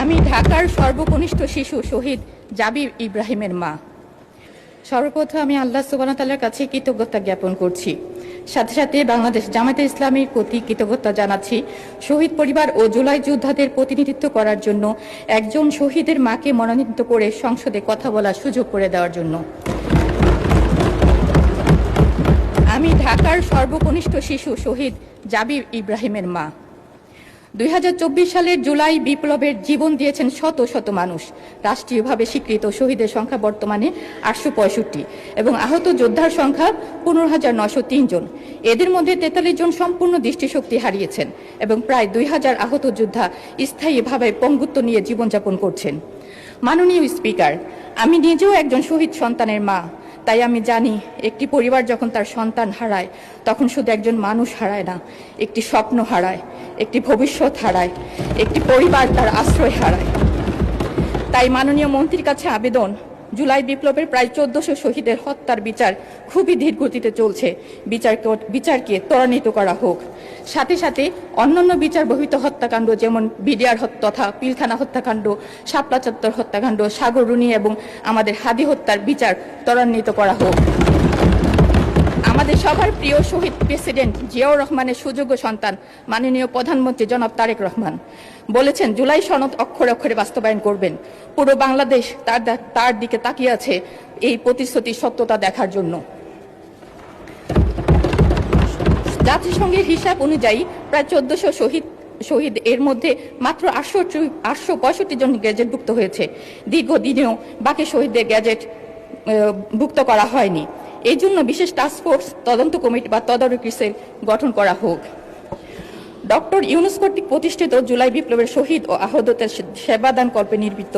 আমি ঢাকার সর্বকনিষ্ঠ শিশু শহীদ জাবির ইব্রাহিমের মা। সর্বপ্রথম আমি আল্লাহ সুবহানাহু ওয়া তাআলার কাছে কৃতজ্ঞতা জ্ঞাপন করছি। সাথে সাথে বাংলাদেশ জামায়াতে ইসলামীর প্রতি কৃতজ্ঞতা জানাচ্ছি শহীদ পরিবার ও জুলাই যোদ্ধাদের প্রতিনিধিত্ব করার জন্য একজন শহীদের মাকে মনোনীত করে সংসদে কথা বলার সুযোগ করে দেওয়ার জন্য। আমি ঢাকার সর্বকনিষ্ঠ শিশু শহীদ জাবির ইব্রাহিমের মা। 2024 সালের জুলাই বিপ্লবের জীবন দিয়েছেন শত শত মানুষ। রাষ্ট্রীয়ভাবে স্বীকৃত শহীদের সংখ্যা বর্তমানে 865 এবং আহত যোদ্ধার সংখ্যা 15,903 জন। এদের মধ্যে 43 জন সম্পূর্ণ দৃষ্টিশক্তি হারিয়েছেন এবং প্রায় 2000 আহত যোদ্ধা স্থায়ীভাবে পঙ্গুত্ব নিয়ে জীবনযাপন করছেন। মাননীয় স্পিকার, আমি নিজেও একজন শহীদ সন্তানের মা। তাই আমি জানি একটি পরিবার যখন তার সন্তান হারায় তখন শুধু একজন মানুষ হারায় না, একটি স্বপ্ন হারায়, একটি ভবিষ্যৎ হারায়, একটি পরিবার তার আশ্রয় হারায়। তাই মাননীয় মন্ত্রীর কাছে আবেদন, জুলাই বিপ্লবের প্রায় 1400 শহীদের হত্যার বিচার খুবই ধীর গতিতে চলছে, বিচারকে ত্বরান্বিত করা হোক। সাথে সাথে অন্যান্য বিচার বহির্ভূত হত্যাকাণ্ড যেমন বিডিআর তথা পিলখানা হত্যাকাণ্ড, শাপলা চত্বর হত্যাকাণ্ড, সাগররুনি এবং আমাদের হাদি হত্যার বিচার ত্বরান্বিত করা হোক। আমাদের সবার প্রিয় শহীদ প্রেসিডেন্ট জিয়াউর রহমানের সুযোগ্য সন্তান মাননীয় প্রধানমন্ত্রী জনাব তারেক রহমান বলেছেন জুলাই সনদ অক্ষরে অক্ষরে বাস্তবায়ন করবেন। পুরো বাংলাদেশ তার দিকে তাকিয়ে আছে এই প্রতিশ্রুতির সত্যতা দেখার জন্য। জাতিসংঘের হিসাব অনুযায়ী প্রায় 1400 শহীদ এর মধ্যে মাত্র 865 জন গ্যাজেটভুক্ত হয়েছে। দীর্ঘদিনেও বাকি শহীদদের গ্যাজেট ভুক্ত করা হয়নি। এই জন্য বিশেষ টাস্কফোর্স তদন্ত কমিটি বা তদারকি সেল গঠন করা হোক। ডক্টর ইউনূস কর্তৃক প্রতিষ্ঠিত জুলাই বিপ্লবের শহীদ ও আহতদের সেবাদান কল্পে নির্মিত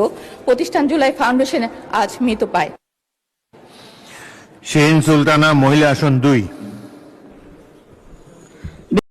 প্রতিষ্ঠান জুলাই ফাউন্ডেশন আজ মৃত পায়। শিরিন সুলতানা, মহিলা আসন 2।